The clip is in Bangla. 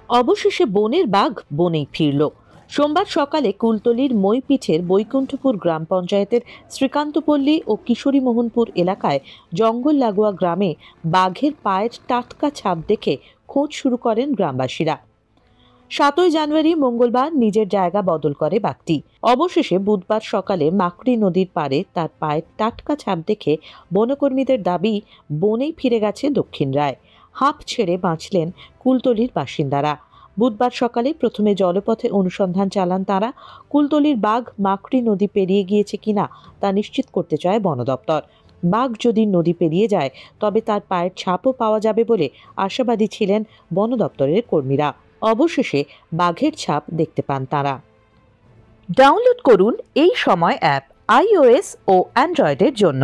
অবশেষে বনের বাঘ বনেই ফিরল। সোমবার সকালে কুলতলির মইপিঠের বৈকুণ্ঠপুর গ্রাম পঞ্চায়েতের শ্রীকান্তপল্লী ও কিশোরীমোহনপুর এলাকায় জঙ্গল লাগোয়া গ্রামে বাঘের পায়ের টাটকা ছাপ দেখে খোঁজ শুরু করেন গ্রামবাসীরা। 7ই জানুয়ারি মঙ্গলবার নিজের জায়গা বদল করে বাঘটি। অবশেষে বুধবার সকালে মাকড়ি নদীর পাড়ে তার পায়ের টাটকা ছাপ দেখে বনকর্মীদের দাবি বনেই ফিরে গেছে দক্ষিণ রায়। হাঁপ ছেড়ে বাঁচলেন কুলতলির বাসিন্দারা। বুধবার সকালে প্রথমে জলপথে অনুসন্ধান চালান তারা। কুলতলির বাঘ মাকড়ি নদী পেরিয়ে গিয়েছে কিনা তা নিশ্চিত করতে চায় বন দপ্তর। বাঘ যদি নদী পেরিয়ে যায় তবে তার পায়ের ছাপও পাওয়া যাবে বলে আশাবাদী ছিলেন বন দপ্তরের কর্মীরা। অবশেষে বাঘের ছাপ দেখতে পান তারা। ডাউনলোড করুন এই সময় অ্যাপ iOS ও অ্যান্ড্রয়েডের জন্য।